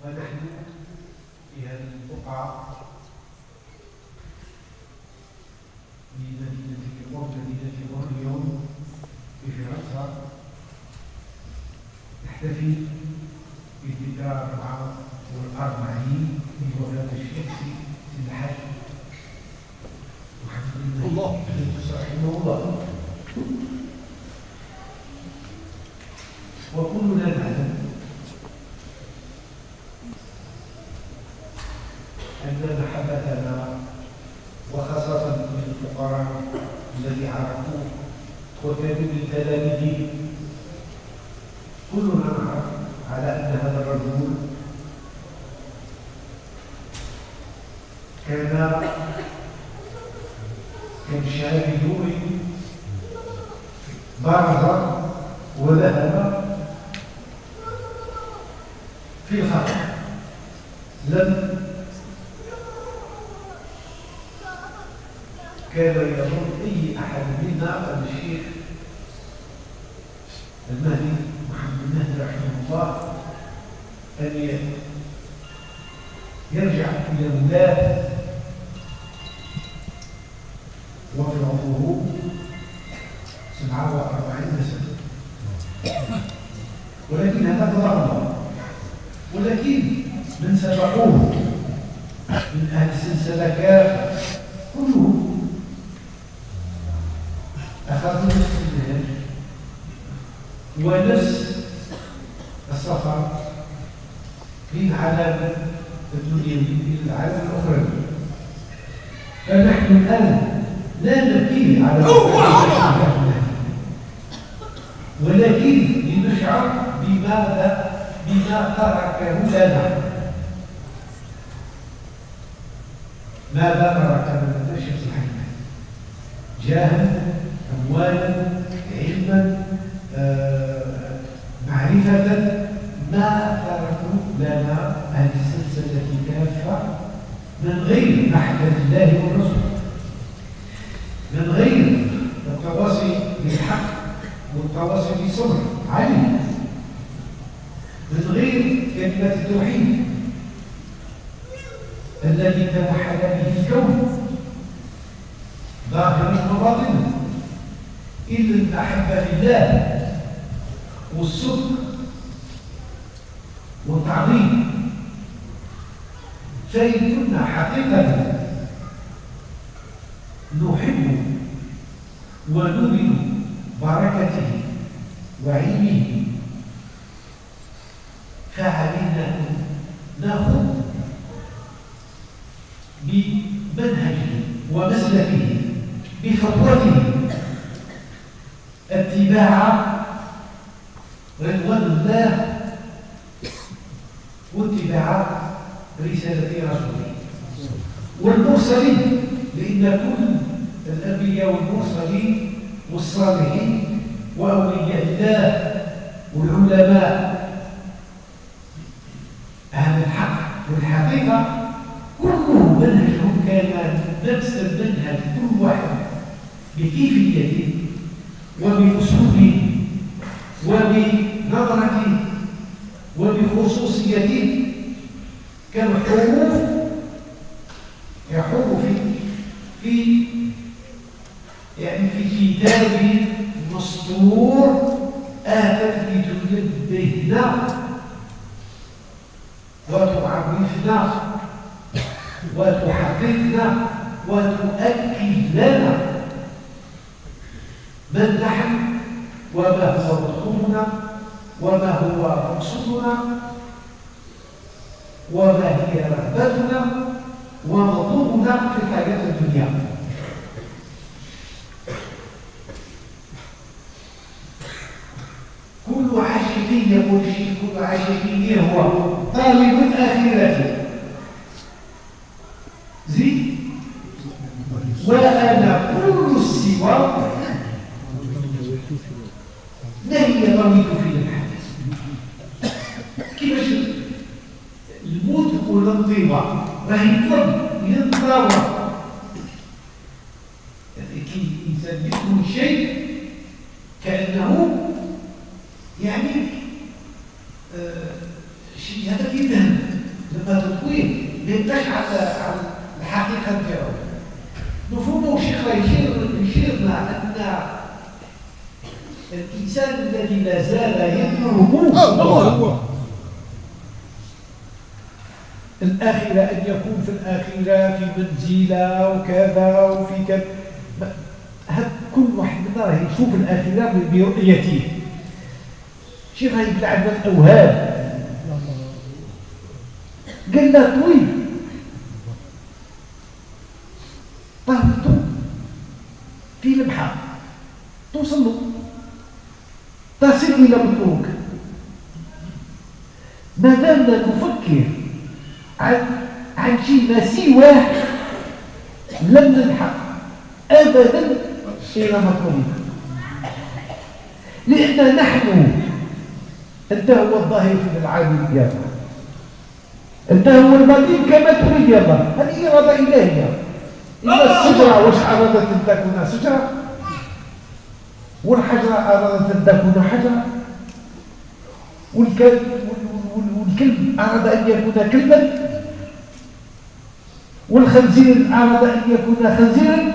ونحن في هذه البقعة بمدينة قرب اليوم في فرنسا نحتفل بذكرى 44 لوفاة الشيخ سيد الحاج محمد الله رحمه الله. وكلنا نعلم أن محبتنا وخاصة من الفقراء الذي عرفوه وكانوا من تلاميذه كلنا نعرف على أن هذا الرجل كان كالشاب النوري برز وذهب في الخلق. لم كان يظن أي أحد منا أن الشيخ المهدي محمد المهدي رحمه الله أن يرجع إلى الله وفي عمره 47 سنة، ولكن هذا قضاء الله. ولكن من سبقوه من أهل السلسلة كافة كلهم أخذوا نفس المنهج ونفس السفر من عالم الدنيا إلى العالم الأخرى. فنحن الآن لا نبكي على ولكن لنشعر بما تركه لنا. ماذا ترك لنا الشيخ الحكمة؟ جاها، أموالا، علما، معرفة. ما تركوا لنا هذه السلسلة كافة من غير محبة الله والرسول، من غير التواصي بالحق والتواصي بالصبر عليه، من غير كلمة التوحيد الذي توحد به الكون ظاهرا وباطنا، إلا المحبة لله والصدق والتعظيم. فإن كنا حقيقة نحب ونؤمن بركته وعلمه فعلينا أن نأخذ بمنهجه ومسلكه بخطوته اتباع رضوان الله واتباع رسالة رسوله والمرسلين، لأن كل الأنبياء والمرسلين والصالحين وأولياء الله والعلماء أهل الحق والحقيقة كلهم منهجهم كان نفس المنهج، كل واحد بكيفيته وبأسلوبه وبنظرته وبخصوصيته كالحروف يحر في يعني في كتاب مسطور آتت لتنبهنا وتعرفنا وتحققنا وتؤكد لنا من نحن وما هو مطلوبنا وما هو مقصودنا وما هي رغبتنا ومطلوبنا في الحياة الدنيا. كل عاشق يقول شيء، كل عاشق هو طالب الآخرة زيد وأنا كل السوى ما هي طويل في الحديث. كيفاش الموت والانطباع راهي ينطوى كي الإنسان يكون شيء كأنه يعني شيء هذا كيفهم لما تطوير ما يبقاش على الحقيقة نتاعو. مفهوم الشيخ يشيرنا أن الإنسان الذي لا زال يطلب هو الآخرة، أن يكون في الآخرة في منزلة وكذا وفي كذا. كل واحد منا راه يشوف الآخرة برؤيته. شي غايب عندنا الأوهام. قال لا طويل طهبتوا في البحر توصلوا تصل إلى مطلوبك. ما دامنا نفكر عن شيء ما سواه لن نلحق أبدا إلى مطلوبنا، لأن نحن أنت هو الظاهر في العالم ديالنا، أنت هو الباطن كما تريد يا الله. هذه إرادة إلهية. إن الشجرة واش أرادت أن تكون شجرة، والحجرة أرادت أن تكون حجرة، والكلب أراد أن يكون كلبا، والخنزير أراد أن يكون خنزيرا،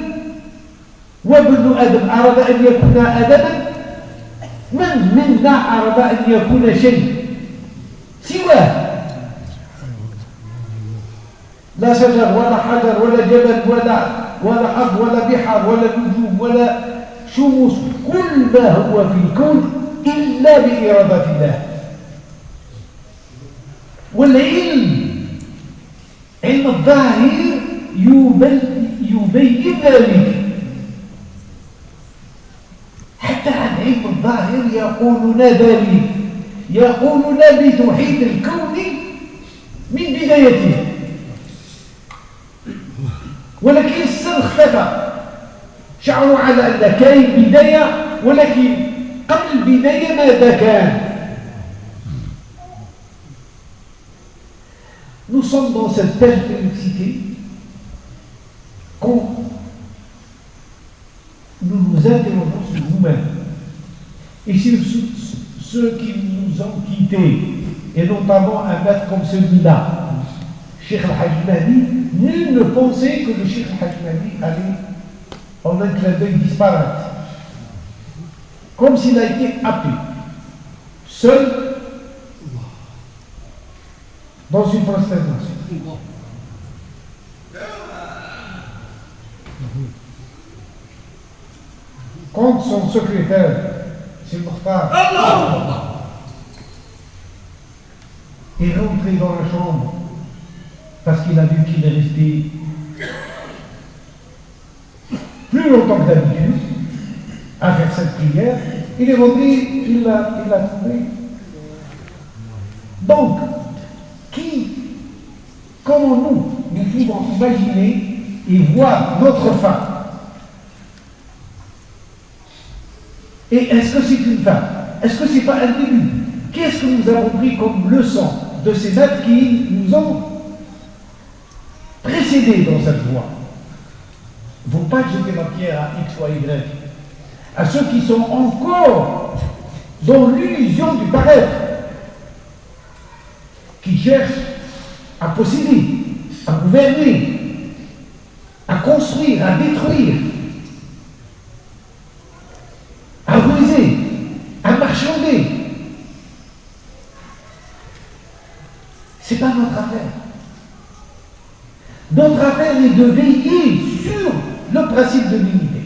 وابن آدم أراد أن يكون آدما. من منا أراد أن يكون شيء سواه؟ لا شجر ولا حجر ولا جبل ولا أرض ولا بحر ولا نجوم ولا شموس، كل ما هو في الكون إلا بإرادة الله. والعلم، علم الظاهر يبين ذلك. حتى عن علم الظاهر يقولون ذلك، يقولون بتوحيد الكون من بدايته. ولكن السر اختفى، شعروا على أن كاين بداية، ولكن قبل البداية ماذا كان؟ Nous sommes dans cette perplexité quand nous nous interrogeons sur nous-mêmes et sur ceux qui nous ont quittés, et notamment un maître comme celui-là, Cheikh Al-Hajj Mahdi. Nul ne pensait que le Cheikh Al-Hajj Mahdi allait en un clin d'œil disparaître, comme s'il a été happé, seul, dans une prosternation. Quand son secrétaire, M. Mokhtar, est rentré dans la chambre parce qu'il a vu qu'il est resté plus longtemps que d'habitude à faire cette prière, il est rentré, il l'a trouvé. Donc, comment nous pouvons imaginer et voir notre femme? Et est-ce que c'est une femme? Est-ce que c'est pas un début? Qu'est-ce que nous avons pris comme leçon de ces maîtres qui nous ont précédés dans cette voie? Il ne faut pas jeter la pierre à X ou à Y, à ceux qui sont encore dans l'illusion du paraître, qui cherchent à posséder, à gouverner, à construire, à détruire, à ruser, à marchander. Ce n'est pas notre affaire. Notre affaire est de veiller sur le principe de l'unité.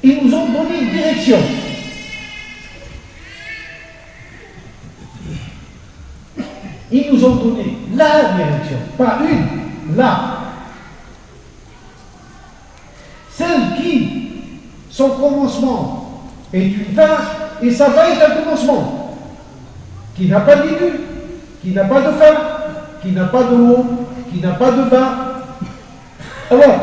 Ils nous ont donné une direction. Ils nous ont donné la direction, pas une, la. Celle qui, son commencement est une fin et sa fin est un commencement, qui n'a pas de début, qui n'a pas de fin, qui n'a pas de haut, qui n'a pas de bas. Alors,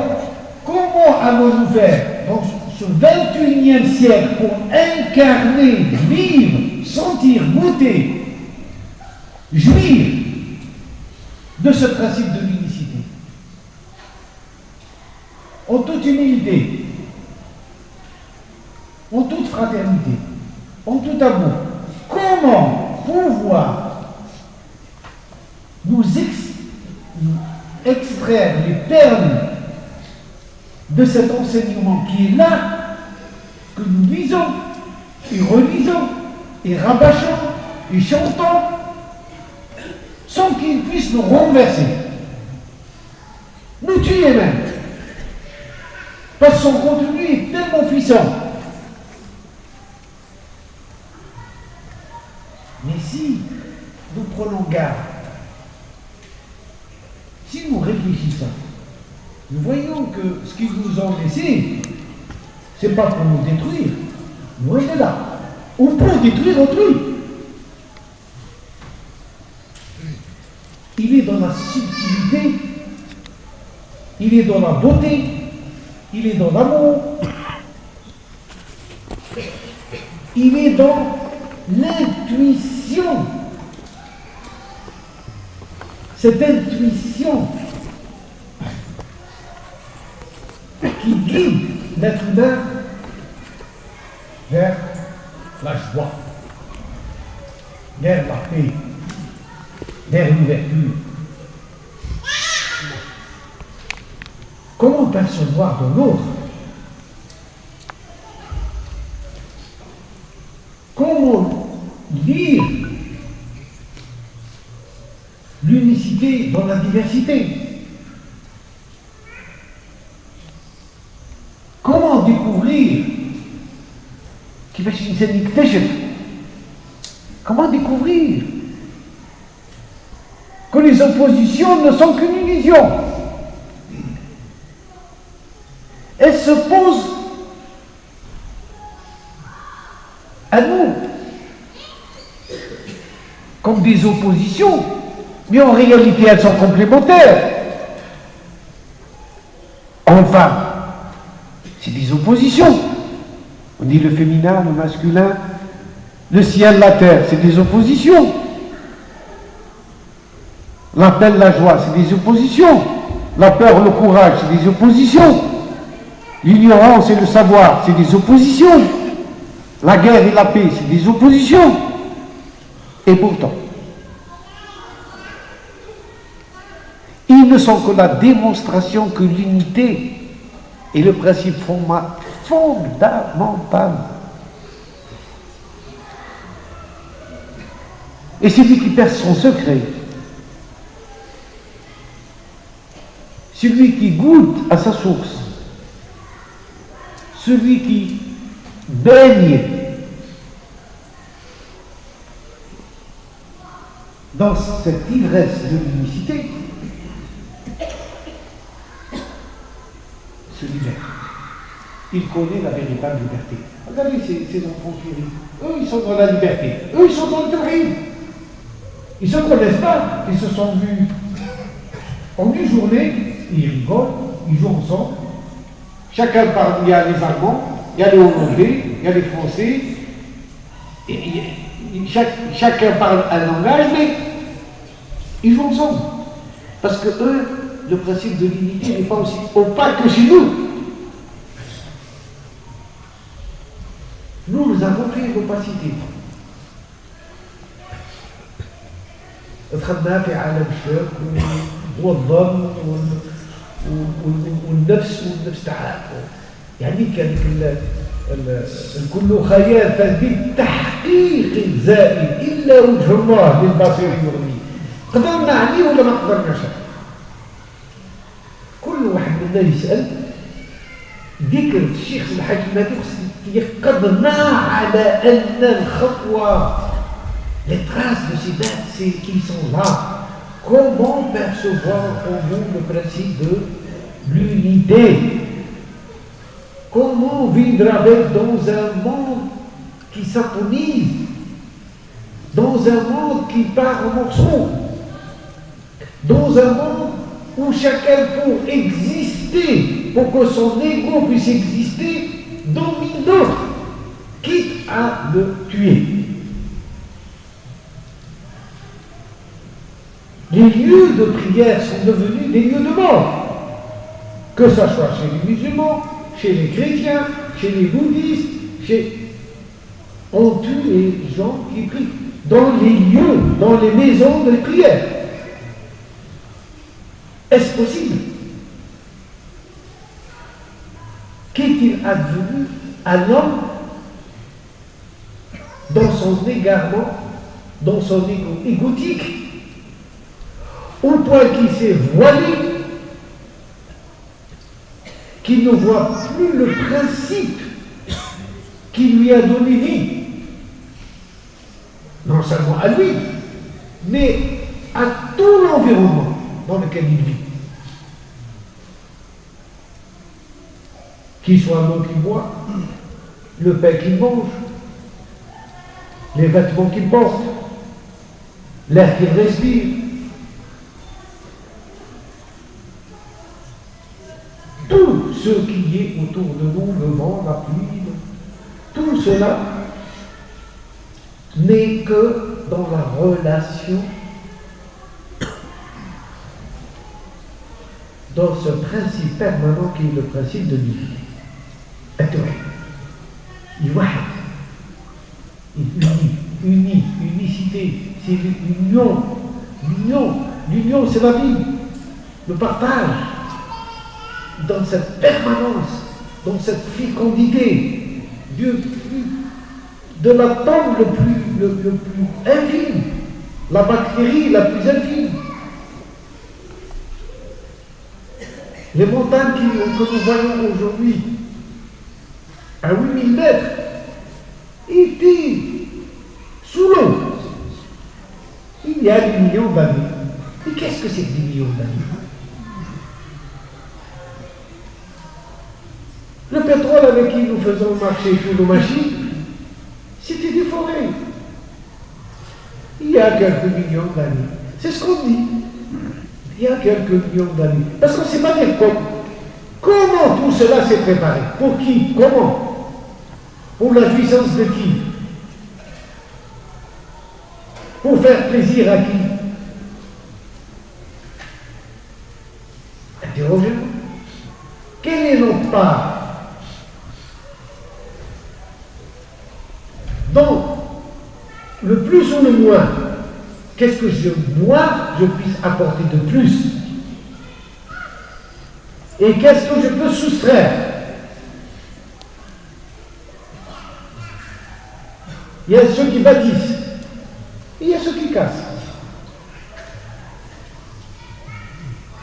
comment allons-nous faire dans ce 21e siècle pour incarner, vivre, sentir, goûter, jouir de ce principe de l'unicité, en toute humilité, en toute fraternité, en tout amour? Comment pouvoir extraire les perles de cet enseignement qui est là, que nous lisons, et relisons, et rabâchons, et chantons, sans qu'il puisse nous renverser, nous tuer même, parce que son contenu est tellement puissant. Mais si nous prenons garde, si nous réfléchissons, nous voyons que ce qu'ils nous ont laissé, ce n'est pas pour nous détruire, loin de là, ou pour détruire autrui. Il est dans la subtilité, il est dans la beauté, il est dans l'amour, il est dans l'intuition. Cette intuition qui guide l'être humain vers la joie, vers la paix, vers l'ouverture. Comment percevoir dans l'autre? Comment lire l'unicité dans la diversité? Comment découvrir comment découvrir que les oppositions ne sont qu'une illusion? Elles se posent à nous comme des oppositions, mais en réalité elles sont complémentaires. Enfin, c'est des oppositions. On dit le féminin, le masculin, le ciel, la terre, c'est des oppositions. La peine, la joie, c'est des oppositions. La peur, le courage, c'est des oppositions. L'ignorance et le savoir, c'est des oppositions. La guerre et la paix, c'est des oppositions. Et pourtant, ils ne sont que la démonstration que l'unité est le principe fondamental. Et celui qui perce son secret, celui qui goûte à sa source, celui qui baigne dans cette ivresse de l'unicité, se libère. Il connaît la véritable liberté. Regardez ces enfants qui rient. Eux, ils sont dans la liberté. Eux, ils sont dans le tauhid. Ils ne se connaissent pas. Ils se sont vus en une journée. Ils rigolent. Ils jouent ensemble. Chacun parle. Il y a les Allemands, il y a les Hollandais, il y a les Français. Chacun parle un langage, mais ils jouent ensemble. Parce que eux, le principe de l'unité n'est pas aussi opaque que chez nous. Nous avons fait l'opacité. دخلنا في عالم الشرك والظن والنفس تاعها يعني كان الكل خيال فبالتحقيق الزائد الا وجه الله للبصير يغني. قدرنا عليه ولا ما قدرناش؟ كل واحد منا يسال ذكر الشيخ الحاج مهدي يقدرنا على ان الخطوه les traces de ces dates qui sont là. Comment percevoir au monde le principe de l'unité? Comment vivre avec dans un monde qui s'atonise, dans un monde qui part en morceaux, dans un monde où chacun pour exister, pour que son ego puisse exister, domine l'autre, quitte à le tuer. Les lieux de prière sont devenus des lieux de mort, que ce soit chez les musulmans, chez les chrétiens, chez les bouddhistes, on tue les gens qui prient dans les lieux, dans les maisons de prière. Est-ce possible? Qu'est-il advenu à l'homme dans son égarement, dans son égo égotique, au point qu'il s'est voilé, qu'il ne voit plus le principe qui lui a donné vie, non seulement à lui, mais à tout l'environnement dans lequel il vit. Qu'il soit l'eau qu'il boit, le pain qu'il mange, les vêtements qu'il porte, l'air qu'il respire. Tout ce qui est autour de nous, le vent, la pluie, tout cela n'est que dans la relation, dans ce principe permanent qui est le principe de l'unité. Unicité, c'est l'union. L'union, c'est la vie, le partage, dans cette permanence, dans cette fécondité, de l'atome le plus infime, la bactérie la plus infime. Les montagnes que nous voyons aujourd'hui, à 8000 mètres, étaient sous l'eau. Il y a des millions d'années. Et qu'est-ce que c'est que des millions d'années? Le pétrole avec qui nous faisons marcher tous nos machines, c'était des forêts. Il y a quelques millions d'années. C'est ce qu'on dit. Il y a quelques millions d'années. Parce qu'on ne sait pas dire comment tout cela s'est préparé. Pour qui? Comment? Pour la jouissance de qui? Pour faire plaisir à qui? Interrogez-vous. Quelle est notre part donc le plus ou le moins? Qu'est-ce que je puisse apporter de plus? Et qu'est-ce que je peux soustraire? Il y a ceux qui bâtissent, et il y a ceux qui cassent.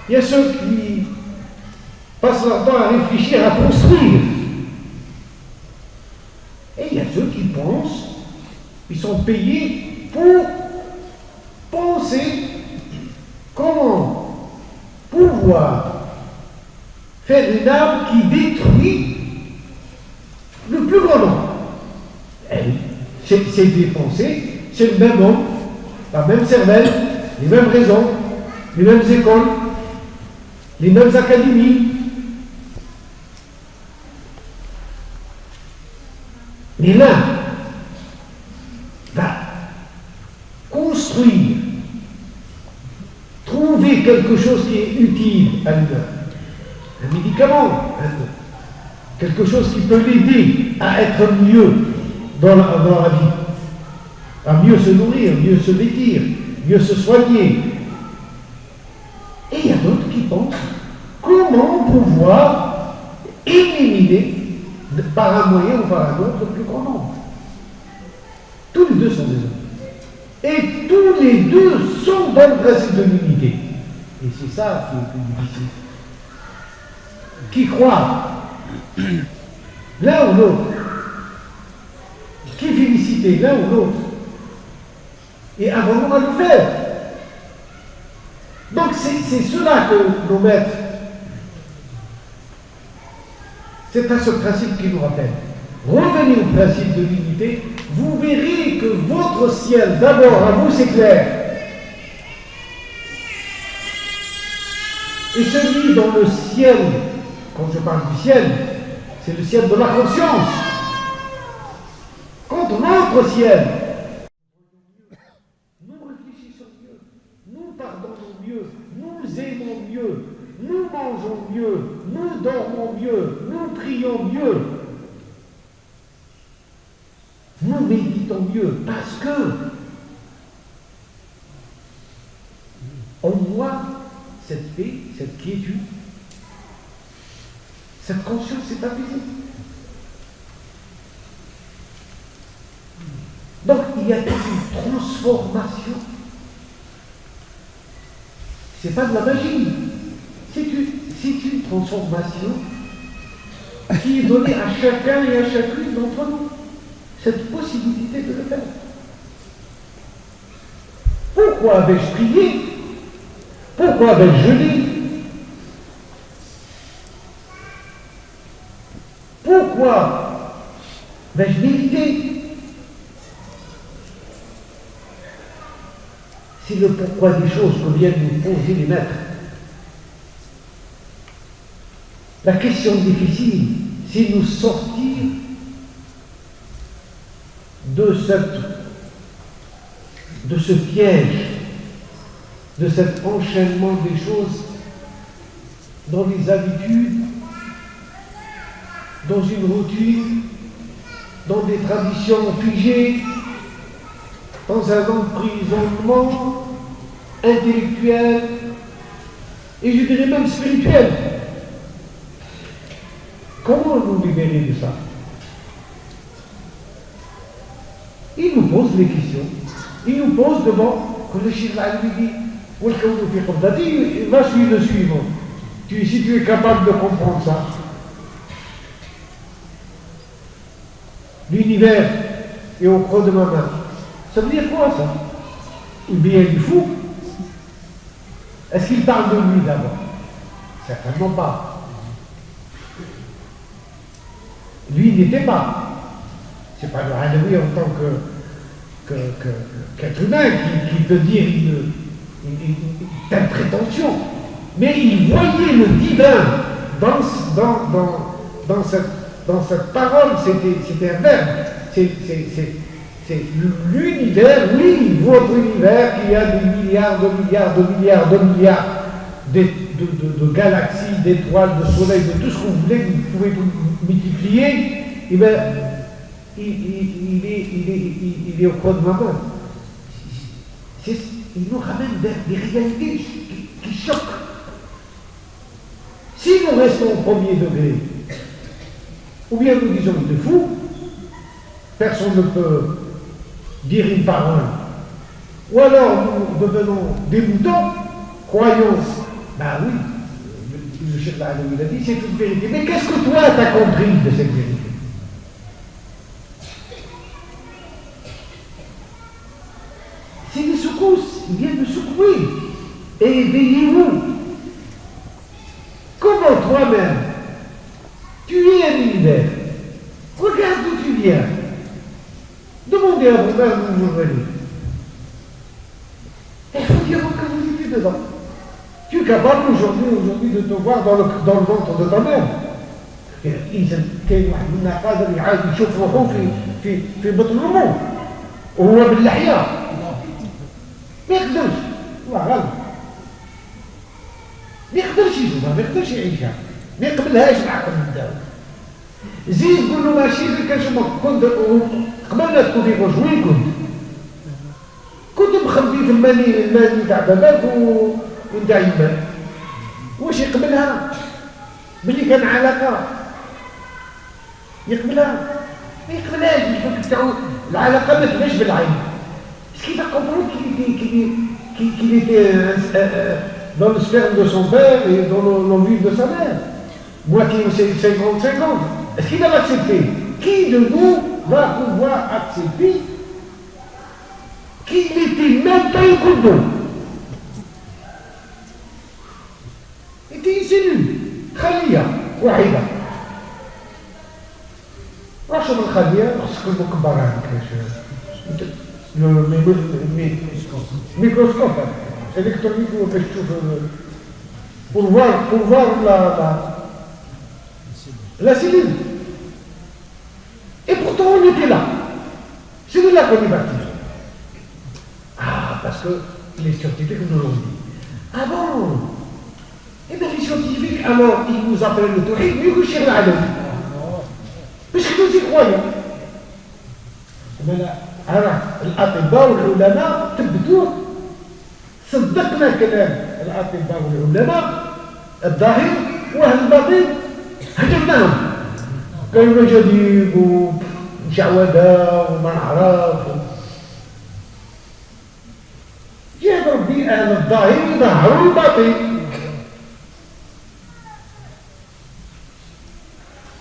Il y a ceux qui passent leur temps à réfléchir, à construire. Et il y a ceux qui pensent, ils sont payés pour penser comment pouvoir faire une arme qui détruit le plus grand nombre. C'est des pensées, c'est le même homme, la même cervelle, les mêmes raisons, les mêmes écoles, les mêmes académies. Mais l'un va construire, trouver quelque chose qui est utile à l'humain, un médicament, quelque chose qui peut l'aider à être mieux dans la vie, à mieux se nourrir, mieux se vêtir, mieux se soigner. Et il y a d'autres qui pensent comment pouvoir éliminer par un moyen ou par un autre le plus grand nombre. Tous les deux sont des hommes. Et tous les deux sont dans le principe de l'unité. Et c'est ça qui est le plus difficile. Qui croit l'un ou l'autre, qui féliciter l'un ou l'autre, et avons-nous à le faire. Donc c'est cela que nos maîtres, c'est à ce principe qui nous rappelle. Revenez au principe de l'unité, vous verrez que votre ciel, d'abord à vous, c'est clair. Et celui dans le ciel, quand je parle du ciel, c'est le ciel de la conscience. Quand notre ciel, nous réfléchissons mieux, nous pardonnons mieux, nous aimons mieux, nous mangeons mieux, nous dormons mieux, nous prions mieux, nous méditons mieux, parce que on voit cette paix, cette quiétude, cette conscience est apaisée. Donc il y a toute une transformation. C'est pas de la magie, c'est une transformation qui est donnée à chacun et à chacune d'entre nous. Cette possibilité de le faire. Pourquoi vais-je prier? Pourquoi vais-je jeûner? Pourquoi vais-je méditer? C'est le pourquoi des choses que viennent nous poser les maîtres. La question difficile, c'est nous sortir de ce piège, de cet enchaînement des choses dans les habitudes, dans une routine, dans des traditions figées, dans un emprisonnement intellectuel et je dirais même spirituel. Comment nous libérer de ça? Il nous pose les questions. Il nous pose devant, comme le Cheikh Al-Alwi dit, va suivre le suivant. Si tu es capable de comprendre ça, l'univers est au creux de ma main. Ça veut dire quoi ça? Ou bien il est fou? Est-ce qu'il parle de lui d'abord? Certainement pas. Lui n'était pas. C'est pas le Alaoui en tant qu'être humain qui peut dire une telle prétention. Mais il voyait le divin dans cette parole, c'était un verbe. C'est l'univers, oui, votre univers, qui a des milliards de galaxies, d'étoiles, de soleils, de tout ce que vous voulez, que vous pouvez multiplier, et bien, il est au creux de ma main. Il nous ramène des réalités qui choquent. Si nous restons au premier degré, ou bien nous disons qu'il est fou, personne ne peut dire une parole, ou alors nous devenons des moutons, croyons, ben oui, le Cheikh Al-Alaoui l'a dit, c'est une vérité. Mais qu'est-ce que toi t'as compris de cette vérité? C'est des secousses, il vient de secouer. Et éveillez-vous. Comment toi-même, tu es un univers, regarde d'où tu viens. Demandez à vous-même où vous venez. Il faut dire que vous étiez dedans. Tu es capable aujourd'hui de te voir dans le ventre de ta mère. إذا كاين واحد منا قادر يعاود يشوف روحه في بطن أمه وهو باللحية ما يقدرش الله غالب ما يقدرش يشوفها ما يقدرش يعيشها ما يقبلهاش العقل نتاعو زيد قول له ماشي اللي كنشوفك كنت قبل ما تكون في غوش وين كنت مخبي في الماني تاع باباك ونتاع يماك واش يقبلها ملي كان علاقه يقبلها ما يقبلهاش الفكر تاعو العلاقه ما تبانش بالعين كيف comprendre qu'il était dans le sperme de son père et dans l'envie de sa mère moitié 50-50. Est-ce qu'il va l'accepter? Qui de nous va pouvoir accepter qu'il n'était même pas un coup d'eau? Il était une cellule خلية واحدة رشد الخلية خصك مكبرة microscope électronique pour voir la cellule. Et pourtant on était là. C'est de là qu'on est parti. Ah, parce que les scientifiques nous l'ont dit. Ah bon? Et bien les scientifiques, alors ils nous appellent le tauhid, mieux que le Cheikh Al-Alaoui. Parce que nous y croyons. Mais là, alors, الأطباء والعلماء ثبتوا صدقنا كلام الأطباء والعلماء الظاهر وأهل الباطن هجرناهم. كانوا مجاديب ومشعوذة وما نعرف. جاب ربي أهل الظاهر يظهروا الباطن.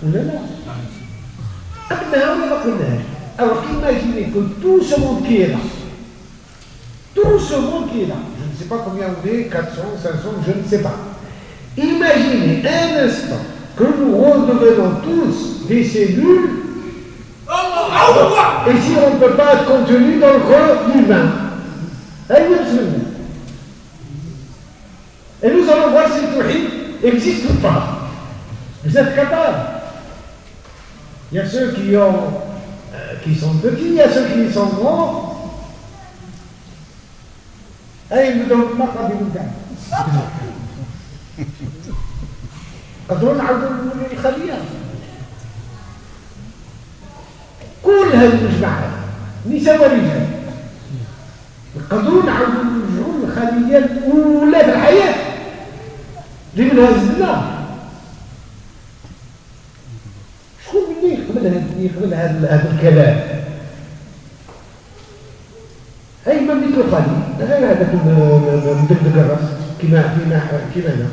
ولا لا؟ قلناها ولا ما قلناهاش؟ Alors imaginez que tout ce monde qui est là, tout ce monde qui est là, je ne sais pas combien on est, 400, 500, je ne sais pas. Imaginez un instant que nous redevenons tous des cellules, et si on ne peut pas être contenu dans le corps humain. Et nous allons voir si le tawhid existe ou pas. Vous êtes capables? Il y a ceux qui sont petits, il y a ceux qui sont grands. Et ils ne donnent pas quand ils nous gagnent. قدروا نعودوا للخلية. كل هذه المجموعات نساء ورجال قدروا نعودوا نرجعوا للخلية الأولى في الحياة اللي منها زدنا. شكون اللي يقبل هذا الكلام؟ هاي ما مثل خالي غير هذاك مدقدق الراس كيما انا.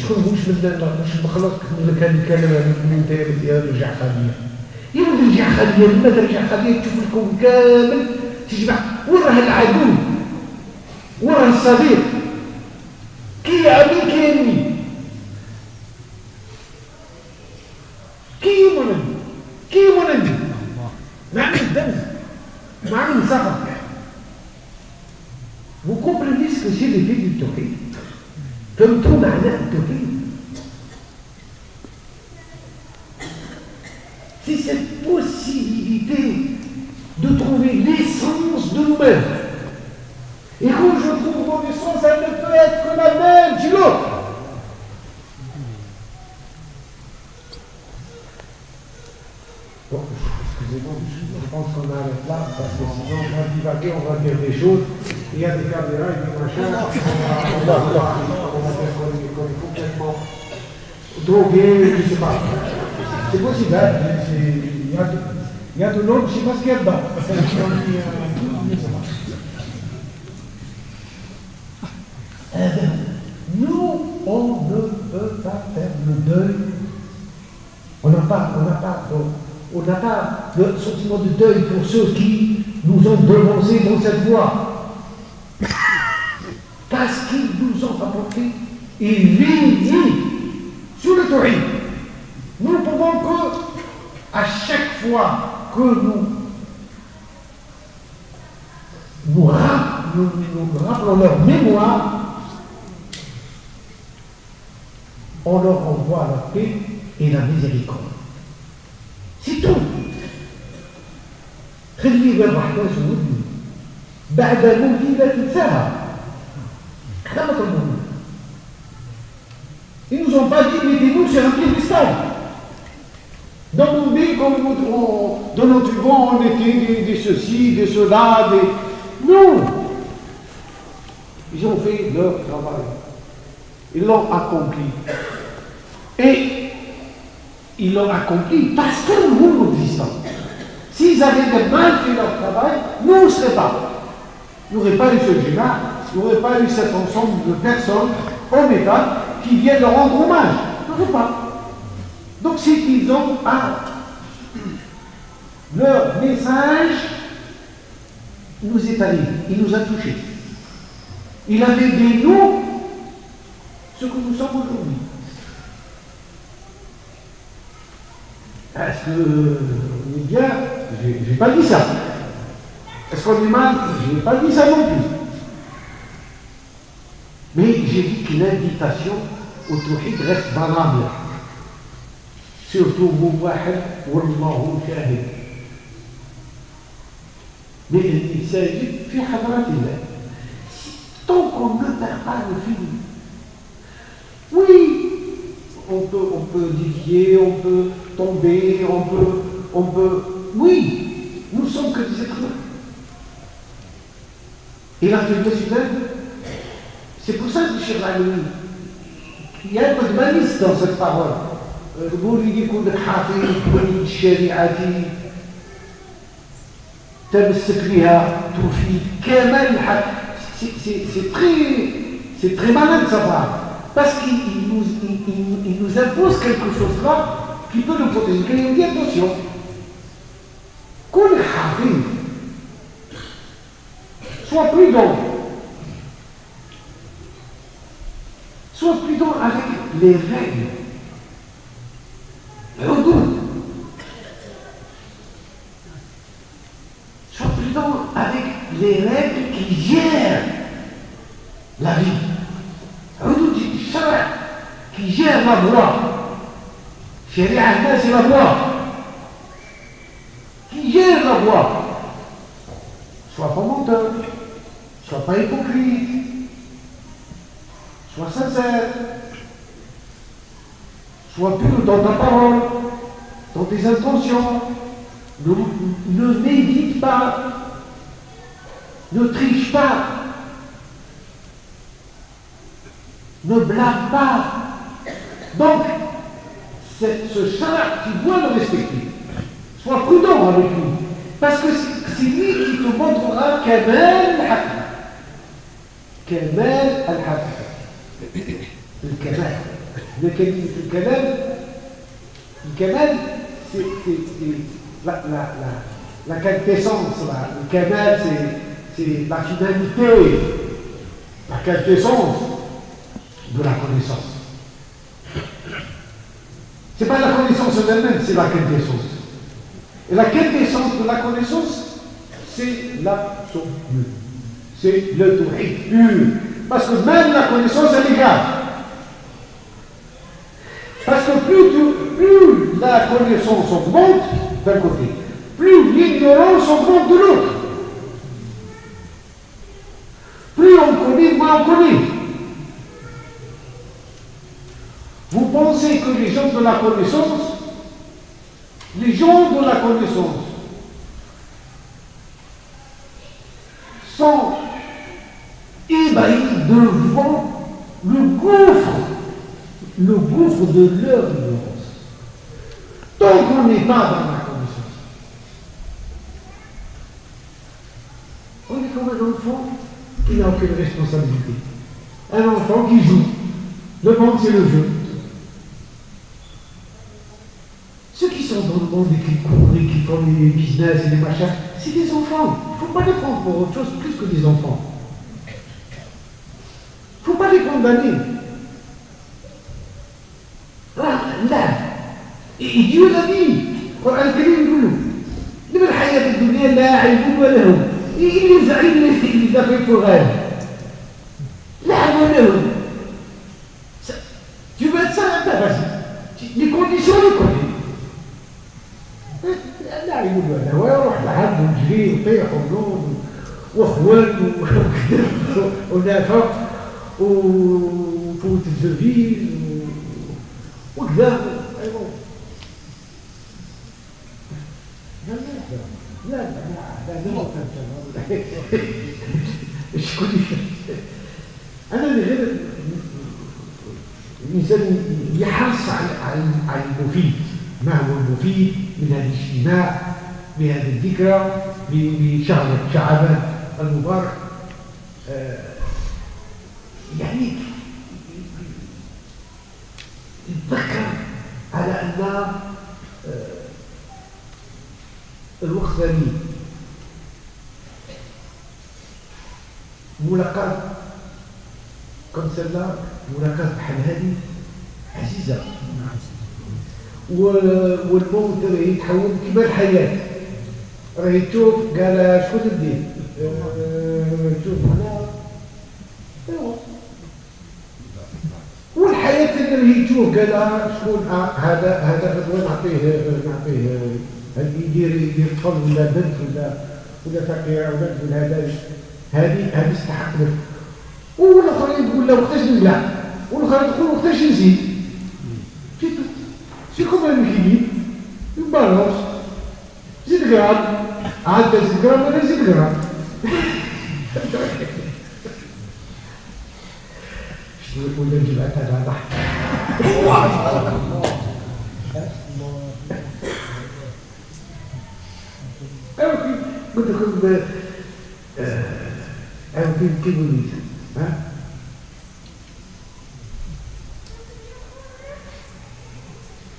شكون مش المخلوق اللي كان يتكلم من رجع خاليه. يقول رجع خاليه، لماذا رجع خاليه؟ تشوف الكون كامل تجمع. وراه العدو، وراه الصديق، كي عمي كي يمي، كي يمنني مع من الدم، مع من السخط. Vous comprenez ce que c'est l'effet du tawhid? فهمتوا معنى التوحيد؟ C'est cette possibilité de trouver l'essence de nous-mêmes. Et quand je trouve mon essence, elle ne peut être que la même chez l'autre. Bon, excusez-moi, je pense qu'on arrête là, parce que sinon on va divaguer, on va dire des choses. Il y a des caméras et des machins, on va dire qu'on est complètement drogué, je ne sais pas. C'est possible, hein? Il y a de l'eau, je ne sais pas ce qu'il y a dedans. Nous, on ne peut pas faire le deuil. On n'a pas le sentiment de deuil pour ceux qui nous ont devancés dans cette voie. Parce qu'ils nous ont apporté une vie sur le tawhid. Nous ne pouvons que, à chaque fois que nous rappelons leur mémoire, on leur envoie la paix et la miséricorde. C'est tout. خلي بال واحدة زودني بعد موتي لا تنساها. احنا ما طلبونا. Ils nous ont pas dit mettez-nous sur un piédestal. Dans mon pays, dans notre vent, on était des ceci, des cela, des. Non! Ils ont fait leur travail. Ils l'ont accompli. Et ils l'ont accompli parce que nous existons. S'ils avaient mal fait leur travail, nous ne serions pas. Il n'y aurait pas eu ce débat, il n'y aurait pas eu cet ensemble de personnes en État qui viennent leur rendre hommage. Il n'y aurait pas. Donc c'est qu'ils ont leur message nous est allé, il nous a touchés. Il a fait de nous ce que nous sommes aujourd'hui. Est-ce que on est bien? Je n'ai pas dit ça. Est-ce qu'on est mal? Je n'ai pas dit ça non plus. Mais j'ai dit que l'invitation au tawhid reste valable. Surtout Mouwahid, Wallahu Shahid. Mais il s'agit de Hadratillah. Tant qu'on ne perd pas le fil. Oui, on peut dévier, on peut tomber, on peut. Oui, nous sommes que des êtres humains. Et la faiblesse humaine, c'est pour ça que Cheikh Al-Alaoui, il y a un peu de malice dans cette parole. Bouli يكون لك حافظ تولي الشريعة تمسك بها توفي كمال الحق. C'est très malin de sa part. Parce qu'il nous impose quelque chose là qui peut nous protéger. Il nous dit attention. Koul Hafid, sois prudent. Sois prudent avec les règles. Hudud. Sois prudent avec les règles qui gèrent la vie. Hudud Shara qui gère la voie. Sharia, c'est la voie. Qui gère la voie. Sois pas menteur. Sois pas hypocrite. Sois sincère. Sois pur dans ta parole, dans tes intentions. Ne médite pas. Ne triche pas. Ne blâme pas. Donc, ce shara, tu dois le respecter. Sois prudent avec lui. Parce que c'est lui qui te montrera Kamal al-Haq. Kamal al-Haq. Le Kamal. Le Kamal, c'est la quintessence. Le Kamal, c'est la finalité. La quintessence de la connaissance. Ce n'est pas la connaissance elle-même, c'est la quintessence. Et la quintessence de la connaissance, c'est l'absolu. C'est le tawhid pur. Parce que même la connaissance, elle est grave. Parce que plus la connaissance augmente d'un côté, plus l'ignorance augmente de l'autre. Plus on connaît, moins on connaît. Vous pensez que les gens de la connaissance sont ébahis devant le gouffre de leur ignorance. Tant qu'on n'est pas dans la connaissance, on est comme un enfant qui n'a aucune responsabilité. Un enfant qui joue. Le monde, c'est le jeu. Ceux qui sont dans le monde et qui courent et qui font des business et des machins, c'est des enfants. Il ne faut pas les prendre pour autre chose plus que des enfants. Il ne faut pas les condamner. Là, et Dieu l'a dit. القرآن الكريم يقول له الحياة الدنيا لاعب ولهو. اللي داخل في الغالب لاعب ولهو. Tu veux être ça, vas-y. Les conditions, les connais. لا يقولوا انا واروح لحد ونجري ونطيح ونوض واخوان ونافق وفوت الزبيب وكذا. ايوا لا شكون انا اللي غير الانسان يحرص على المفيد. ما هو المفيد من هذا الاجتماع بهذه الذكرى بشهر شعبان المبارك؟ يعني يتذكر على ان الوقت ثمين. ملاقات كم سنه ملاقات بحال هذه عزيزه. والموت راه يتحول كما الحياه. راه تشوف قال شكون الدين شوف هنا والحياه اللي تشوف قال شكون هذا غدوه نعطيه يدير طفل ولا بنت ولا فقير ولا هذه يستحق لك. والاخرين يقول له وقتاش نبلع والاخرين تقول وقتاش نزيد. C'est comme un équilibre, une balance. C'est grave. Ah, c'est grave, mais c'est grave. ولا جبعت هذا ضحك. قلت لكم كيف وليت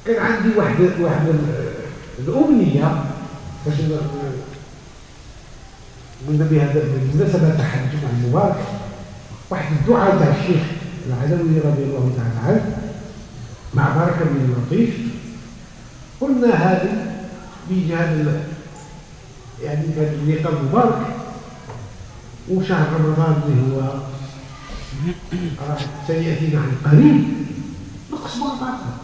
كان عندي واحد الأمنية باش قلنا بها بالمناسبة تاع الجمعة المبارك، واحد الدعاء تاع الشيخ العلوي رضي الله تعالى عنه مع بركة بن لطيف، قلنا هذه بيجي هذا يعني هذا اللقاء المبارك وشهر رمضان اللي هو راح سيأتينا عن قريب، نقسموا على بعضنا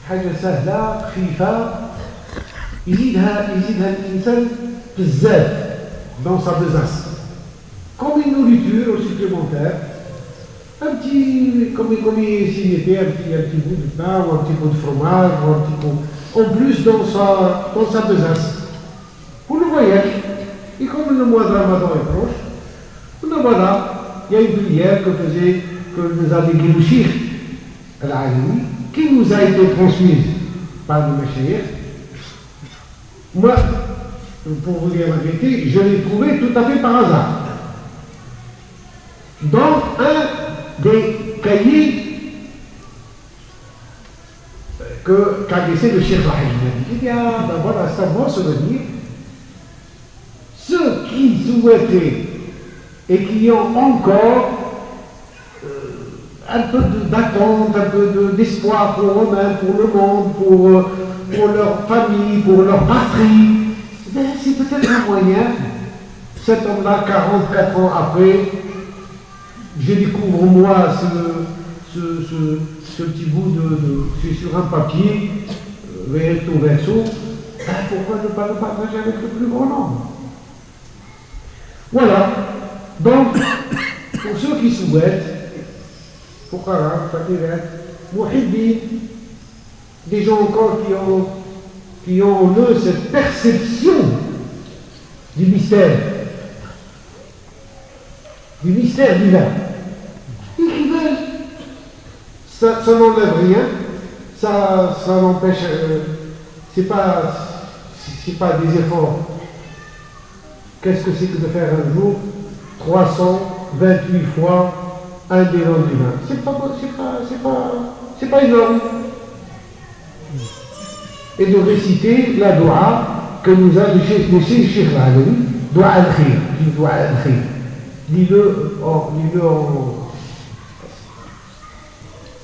حاجة سهلة خفيفة يزيدها الإنسان بزاف dans sa besace. Comme une nourriture supplémentaire, un petit, comme s'il était un petit bout de pain ou un petit bout de fromage ou un petit bout, en plus dans sa besace. Pour le voyage, et comme le mois de Ramadan est proche, voilà, il y a une prière que nous a dit Guilouchir al-Alaoui, qui nous a été transmise par le Machir. Moi, pour vous dire la vérité, je l'ai trouvé tout à fait par hasard. Dans un des cahiers qu'a laissé le Cheikh Rahim. Il y a d'abord à savoir se dire, ceux qui souhaitaient et qui ont encore un peu d'attente, un peu d'espoir pour eux-mêmes, pour le monde, pour leur famille, pour leur patrie, ben, c'est peut-être un moyen. Cet homme-là, 44 ans après, je découvre moi ce petit bout c'est sur un papier, verso verso, ben, pourquoi ne pas le partager avec le plus grand nombre? Voilà. Donc, pour ceux qui souhaitent, Fouqara, Fatirat, Mouhibbi, des gens encore qui ont en eux cette perception du mystère divin, et qui veulent, ça n'enlève rien, ça n'empêche, c'est pas des efforts. Qu'est-ce que c'est que de faire un jour 328 fois un des noms divins? C'est pas énorme. Et de réciter la dua que nous a laissé le Cheikh al-Alaoui, dua al-khir, dua al-khir. Lis-le en...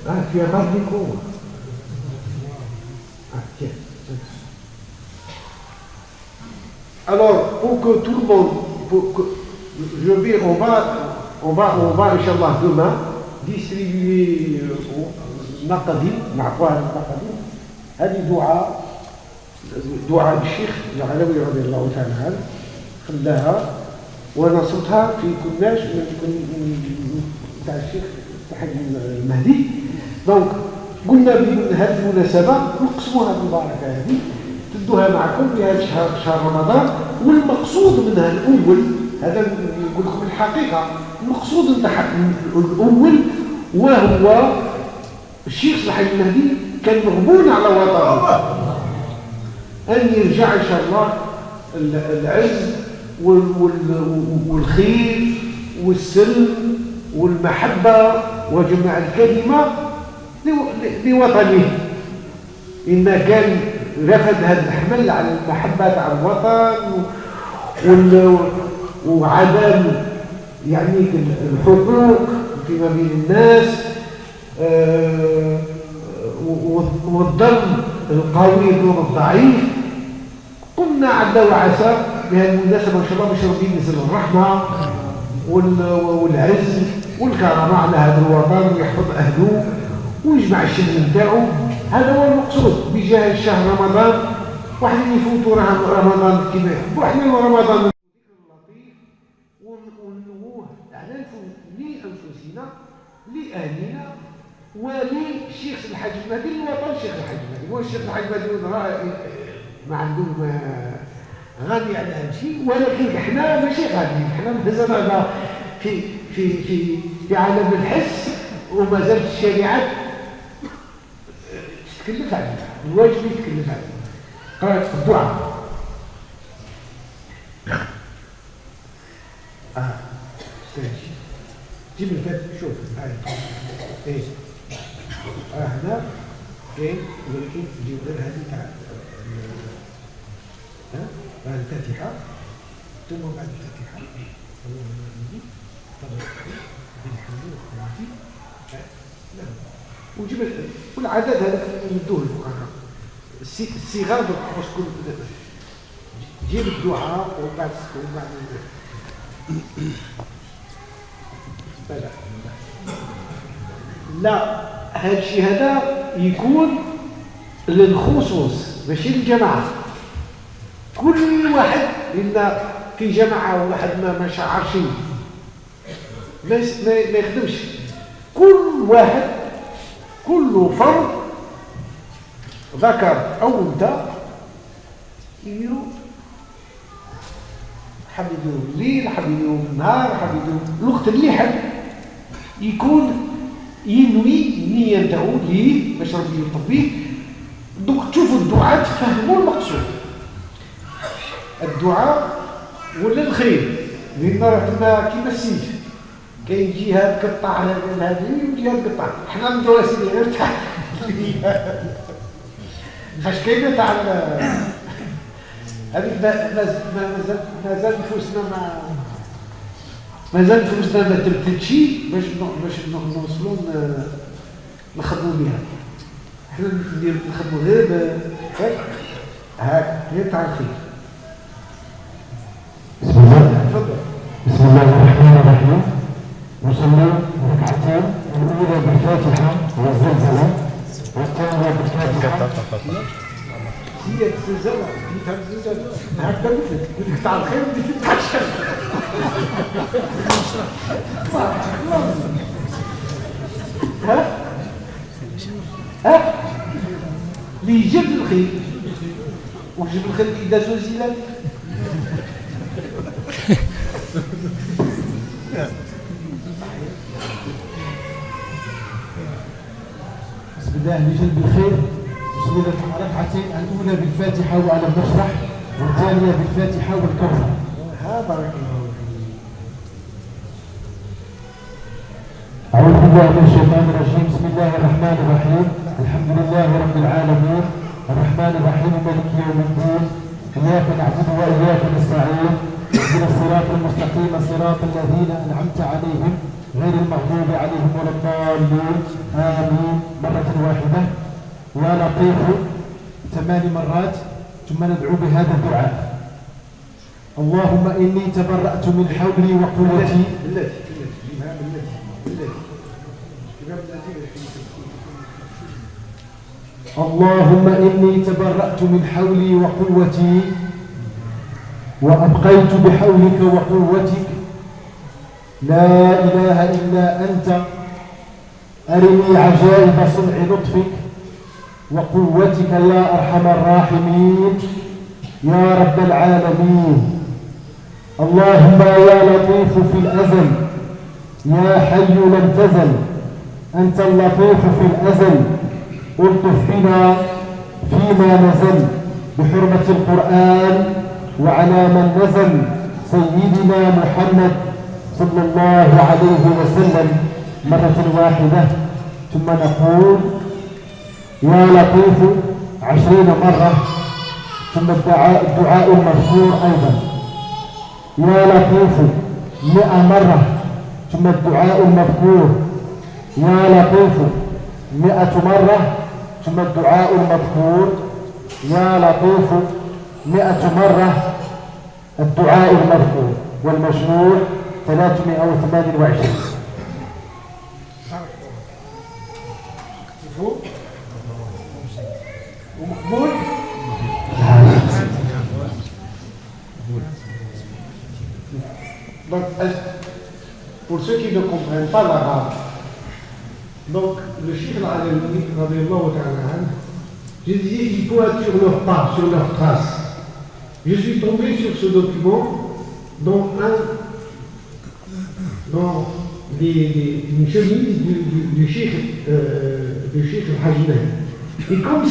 Ah, tu as pas de micro. Ah, tiens. Alors, pour que tout le monde, je veux dire, on va, Inch'Allah, demain, distribuer Naqadi, هذه دعاء الشيخ العلوي رضي الله تعالى عنه خلاها ونصتها في كناش تاع الشيخ الحاج المهدي. دونك قلنا بهذه المناسبة نقسموها بالبركة هذه تدوها معكم في هذا شهر رمضان. والمقصود منها الأول، هذا يقول لكم الحقيقة، المقصود الأول وهو الشيخ الحاج المهدي كان مغبون على وطنه أن يرجع إن شاء الله العز والخير والسلم والمحبة وجمع الكلمة لوطنه. إن كان رفض هذا الحمل على المحبة على الوطن وعدم يعني الحقوق فيما بين الناس والظلم القوي دون الضعيف. قلنا عدا وعسى بهذه المناسبة إن شاء الله باش ربي ينزل الرحمة والعز والكرامة على هذا الوطن ويحفظ أهله ويجمع الشمل نتاعو. هذا هو المقصود بجاه شهر رمضان. واحد يفوتوا رمضان كما يحبوا، احنا رمضان اللطيف ونوه على لأنفسنا لأهلنا وللشيخ الحاج المهدي للوطن. الشيخ الحاج المهدي هو الشيخ الحاج المهدي ما عندهم غني على هذا الشيء، ولكن احنا ماشي غني، احنا مازال في عالم الحس وما زالت الشريعة تتكلف عليها، الواجب يتكلف عليها. قراءة الدعاء. جيب الكتاب شوف هاي ايه هنا كاين ولكن تجيب غير هذه تاع بعد الفاتحة ثم بعد الفاتحة وجيب والعدد هذا ندوه الفقهاء الصيغة باش تكون جيب الدعاء وبعد لا هذا الشيء هذا يكون للخصوص ماشي للجماعة. كل واحد إلا في جماعة واحد ما شعرش ما يخدمش. كل واحد كل فرد ذكر أو أنثى يديروا حاب يديروا الليل، حاب يديروا النهار، حاب يديروا الوقت اللي حب يكون ينوي النية نتاعو ليه باش ربي يلطف بيه. دوك تشوفوا الدعاء تفهموا المقصود. الدعاء ولا الخير لأن راه كيما السيف كاين جهه تقطع هذه وجهه تقطع. حنا نديروا سيدي غير تاع خاش كاينه تاع هذيك مازال نفوسنا مازال نفوسنا ما تبتدش باش نوصلوا نخدموا بها. حنا نخدموا غير هاك غير تاع الخير. بسم الله الرحمن الرحيم. نصلي ركعتين، الأولى بالفاتحة والزلزلة والثانية بالفاتحة. هي الزلزلة دي تاع الزلزلة هكذا قلت لك تاع الخير دي تاع الشر. ها اللي يجيب الخير ويجيب الخير إذا زلزلت بسم الله نجد بالخير. نصلي ركعتين، الأولى بالفاتحة وعلى المشرح والثانية بالفاتحة والكوثر. بارك الله فيك. أعوذ بالله من الشيطان الرجيم. بسم الله الرحمن الرحيم. الحمد لله رب العالمين الرحمن الرحيم مالك يوم الدين. إياك نعبد وإياك نستعين. اهدنا الصراط المستقيم صراط الذين أنعمت عليهم غير المغضوب عليهم ولا الضالين. آمين. مرة واحدة. يا لطيف 8 مرات ثم ندعو بهذا الدعاء. اللهم إني تبرأت من حولي وقوتي. اللهم إني تبرأت من حولي وقوتي وأبقيت بحولك وقوتك. لا إله إلا أنت. أرني عجائب صنع لطفك وقوتك يا أرحم الراحمين يا رب العالمين. اللهم يا لطيف في الأزل يا حي لم تزل. أنت اللطيف في الأزل. الطف بنا فيما نزل بحرمة القرآن وعلى من نزل سيدنا محمد صلى الله عليه وسلم مرة واحدة. ثم نقول يا لطيف 20 مرة. ثم الدعاء المذكور أيضا يا لطيف 100 مرة. ثم الدعاء المذكور يا لطيف 100 مرة. ثم الدعاء المذكور يا لطيف 100 مرة. الدعاء المذكور والمشروع 328. ومقبول. Donc, pour ceux qui ne comprennent pas l'arabe, donc le Cheikh al-Alawi, je disais il faut être sur leur pas, sur leur trace. Je suis tombé sur ce document dont une chemise du Cheikh Al-Hajj. Et comme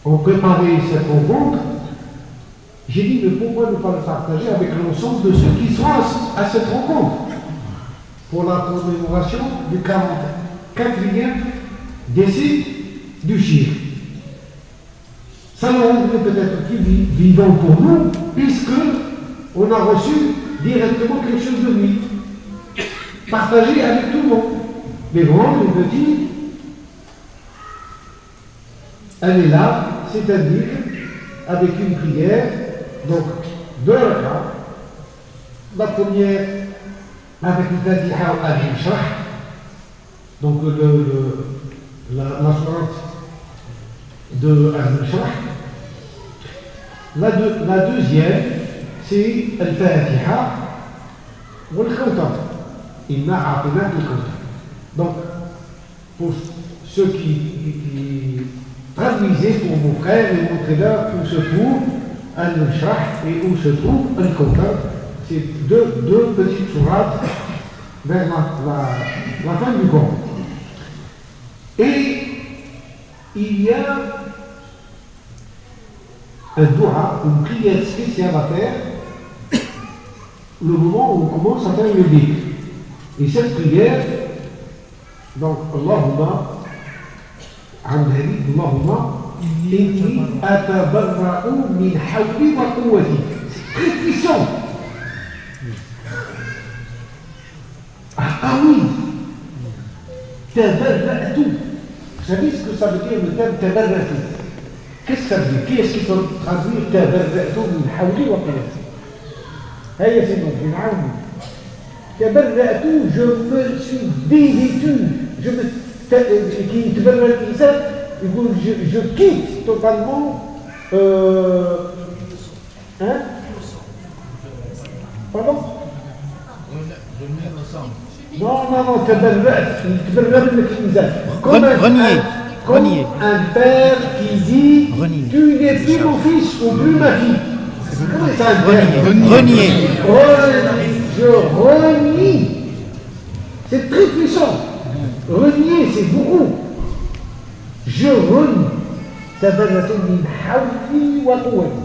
on préparait cette rencontre, j'ai dit, mais pourquoi ne pas le partager avec l'ensemble de ceux qui sont à cette rencontre pour la commémoration du 44e décès du Cheikh. Ça nous rendrait peut-être plus vivant pour nous, puisque on a reçu directement quelque chose de lui, partagé avec tout le monde, les grands, les petits. Elle est là, c'est-à-dire avec une prière, donc deux rak'ahs. La première avec le Fatiha al-Sharh, donc la sourate de al-Sharh. La deuxième, c'est al-Fatiha ou al-Khawtar. Inna a'tina al-Khawtar. Donc, pour ceux qui traduisez pour vos frères et montrez-leur où se trouve al-Sharh et où se trouve al-Khawtar. C'est deux petites sourates vers la fin du Coran. Et il y a un dua, une prière spéciale à faire le moment où on commence à faire le dhikr. Et cette prière, donc Allahumma inni atabarra'u min hawli wa quwwati. C'est très puissant. Ah oui, tabarra'tu. Vous savez ce que ça veut dire le terme tabarra'tu? Qu'est-ce que ça veut dire? Qui est-ce qui peut traduire tabarra'tu min hawli wa quwwati? Hey, c'est bon, je n'arrive. Tabarra'tu, je me suis dévêtu. Qui tabarra l'insan, je quitte totalement. Hein? Pardon? Non, renier. Un père qui dit tu n'es plus mon fils ou plus ma fille. Comment ça un père? Renier. Je renie. C'est très puissant. Renier, c'est beaucoup. Je renie. Tabarratu min hawli wa quwwati.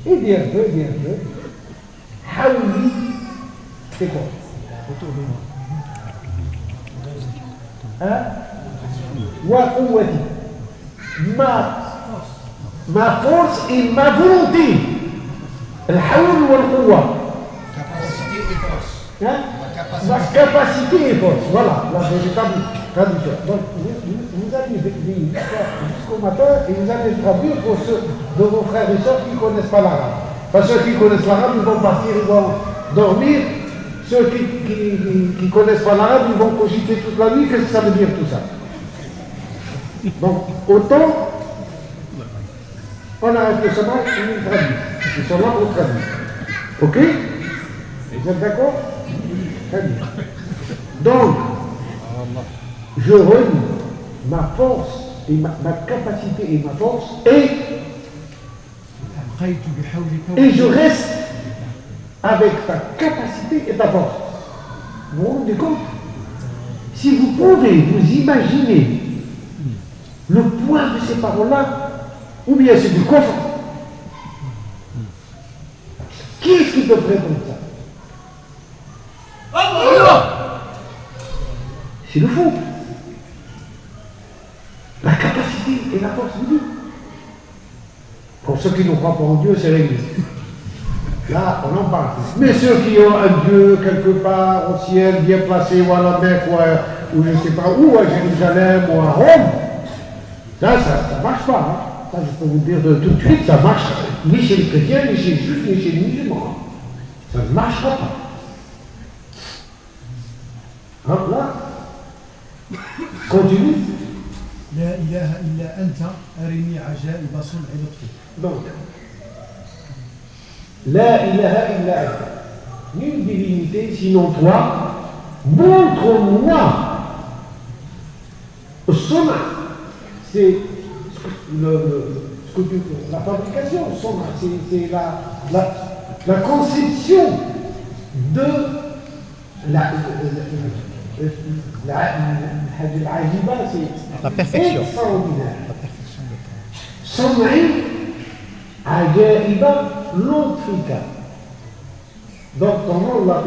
Et bien peu. Hawli, c'est quoi? Hein? Wa quwwati. Ma force et ma volonté. Al-hawl wal-quwwa. Capacité et force. Hein? Ma capacité et force. Voilà, la véritable traduction. Donc, vous allez lire jusqu'au matin et vous allez traduire pour ceux de vos frères et sœurs qui ne connaissent pas l'arabe. Parce que ceux qui connaissent l'arabe, ils vont partir, ils vont dormir. Ceux qui ne connaissent pas l'arabe, ils vont cogiter toute la nuit. Qu'est-ce que ça veut dire tout ça? Donc, autant, on arrête le sommeil et on traduit. Ils sont là pour traduire. Ok? Vous êtes d'accord? Très bien. Donc, je renie ma force et ma capacité et ma force et je reste avec ta capacité et ta force. Vous vous rendez compte? Si vous pouvez vous imaginer le poids de ces paroles-là, ou bien c'est du coffre. Qui est-ce qui peut répondre ça? C'est le fou. La capacité et la force de Dieu. Pour ceux qui ne croient pas en Dieu, c'est réglé. Là, on en parle. Mais ceux qui ont un Dieu quelque part au ciel, bien placé, ou à la Mecque, ou je ne sais pas où, à Jérusalem, ou à Rome, ça ne marche pas. Hein. Ça, je peux vous dire tout de suite, ça marche ni chez les chrétiens, ni chez les juifs, ni chez les musulmans. Ça ne marchera pas. Hop là. Continue. لا إله إلا أنت أرني عجائب صنع لطفك. Donc, la ilaha illa anta. Nulle divinité sinon toi. Montre-moi. Sona, c'est la fabrication. Sona, c'est la conception de La perfection. Extraordinaire. La perfection de ton. صنعي عجائب لطفك. Donc ton nom l'a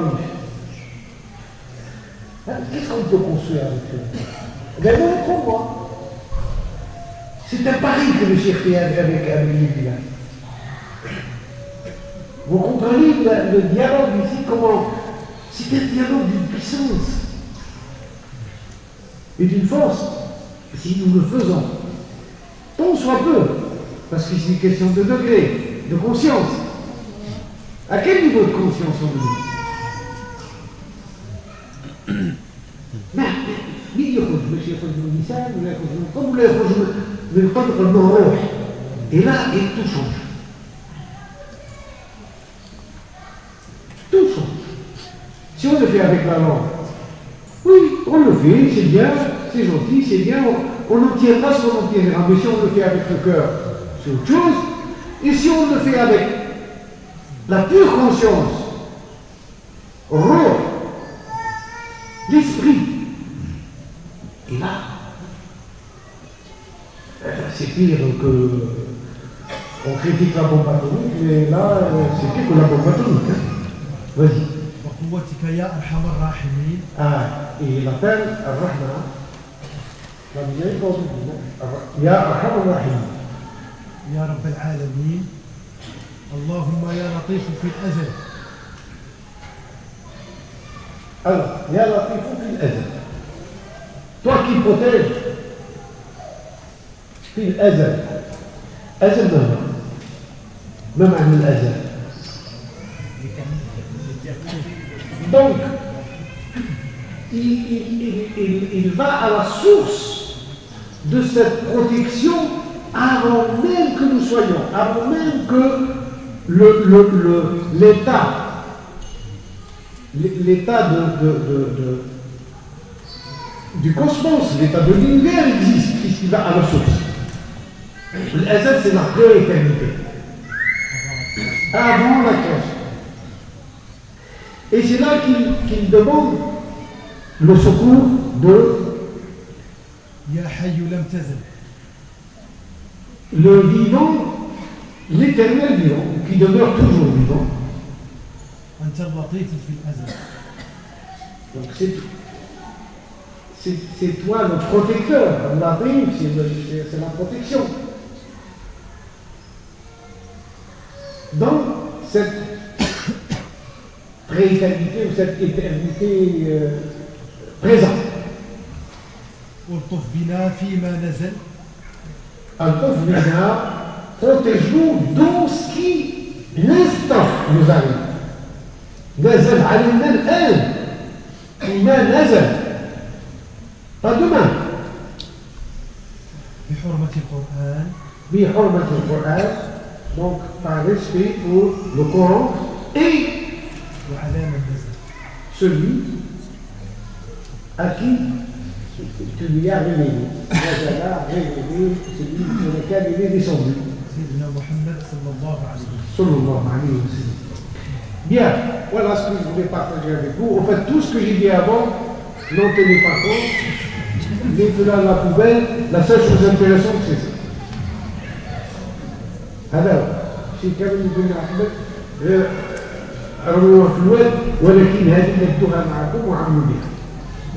qu'est-ce qu'on peut construire avec ça? Ben non, pour moi. C'est un pari que le chef fait avec Libya. Vous comprenez le dialogue ici, comment? C'est un dialogue d'une puissance et d'une force. Si nous le faisons, tant soit peu, parce que c'est une question de degré, de conscience. À quel niveau de conscience sommes-nous? مين يخرج باش يخرج من اللسان ولا يخرج من القلب ولا يخرج من القلب الروح. Et là, tout change. Tout change. Si on le fait avec la langue, oui, on le fait, c'est bien, c'est gentil, c'est bien, on obtiendra ce qu'on obtiendra. Mais si on le fait avec le cœur, c'est autre chose. Et si on le fait avec la pure conscience, roh, l'esprit, et là, c'est pire que on critique la bombe atomique, mais là, c'est pire que la bombe atomique. Hein. Vas-y. وقوتك يا أرحم الراحمين. Ah, et il appelle Ar-Rahman. La miséricorde divine. Ya Arham Ar-Rahim. يا رب العالمين. اللهم يا لطيف في الأزل. Alors, Ya Latif fil Azal. Toi qui protèges fil Azal. Azal même عن الأزل. Donc, il va à la source de cette protection avant même que nous soyons, avant même que l'état du cosmos, l'état de l'univers existe, puisqu'il va à la source. L'azal, c'est la pré-éternité. Avant la création. Et c'est là qu'il demande le secours de يا حي لم تزل. Le vivant, l'éternel vivant, qui demeure toujours vivant. أنت اللطيف في الأزل. Donc c'est toi le protecteur. La prime, c'est la protection. Dans cette prééternité ou cette éternité présente. والطف بنا فيما نزل. Al-Tuf Bina, protège-nous dans ce qui, l'instant, nous arrive. نزل علينا الآن فيما نزل. Pas demain. بحرمة القرآن. بحرمة القرآن. Donc, par respect pour le Coran et وعلى من نزل. celui à qui tu lui as révélé. Nazala a révélé celui sur lequel il est descendu. سيدنا محمد صلى الله عليه وسلم. Sallallahu alayhi wa sallam. Bien, voilà ce que je voulais partager avec vous. En fait, tout ce que j'ai dit avant, n'en tenez pas compte. Mettez-le à la poubelle. La seule chose intéressante, c'est ça. Alors, si كامل يقول أحمد روح في الواد ولكن هذه ندوها معكم وعملوا بها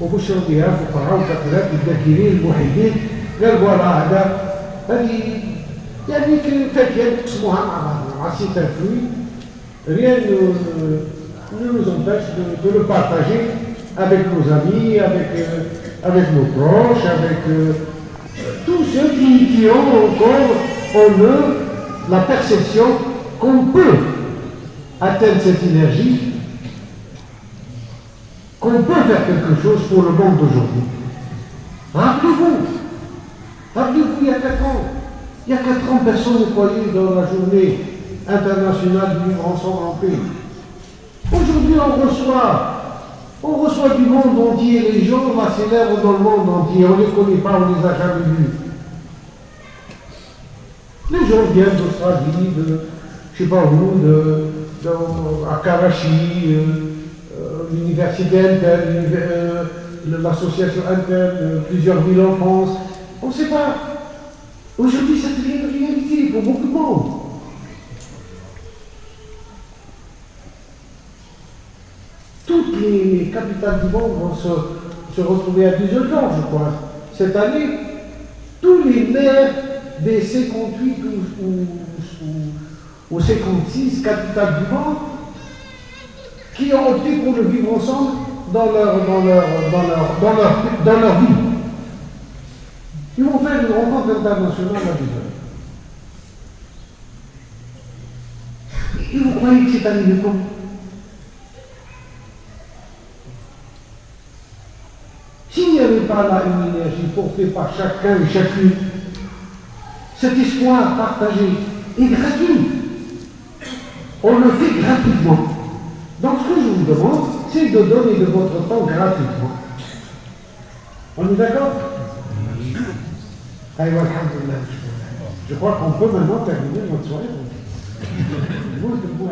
وبشروا بها فقراء وفقراء الذاكرين الموحدين قال فوالا هذه يعني فاكهه نقسموها مع بعضنا عصير الفروي rien ne nous empêche de le partager avec nos amis, avec nos proches, avec tous ceux qui ont encore en eux la perception qu'on peut atteindre cette énergie, qu'on peut faire quelque chose pour le monde d'aujourd'hui. Rappelez-vous, il y a 4 ans, personne ne croyait dans la journée internationale du vivre ensemble en paix. Aujourd'hui, on reçoit du monde entier, les gens la célèbrent dans le monde entier, on ne les connaît pas, on ne les a jamais vus. Les gens viennent d'Australie, de, je sais pas où, à Karachi, l'université interne, l'association interne, plusieurs villes en France. On ne sait pas. Aujourd'hui, ça devient une réalité pour beaucoup de monde. Toutes les capitales du monde vont se retrouver à Düsseldorf, je crois. Cette année, tous les maires des 58 ou 56 capitales du monde qui ont opté pour le vivre ensemble dans leur vie. Ils vont faire une rencontre internationale à Düsseldorf. Et vous croyez que c'est arrivé comment? S'il n'y avait pas là une énergie portée par chacun et chacune, cet espoir partagé est gratuit. On le fait gratuitement. Donc ce que je vous demande, c'est de donner de votre temps gratuitement. On est d'accord? Allez, alhamdoulilah. Je crois qu'on peut maintenant terminer notre soirée. Vous, de vous,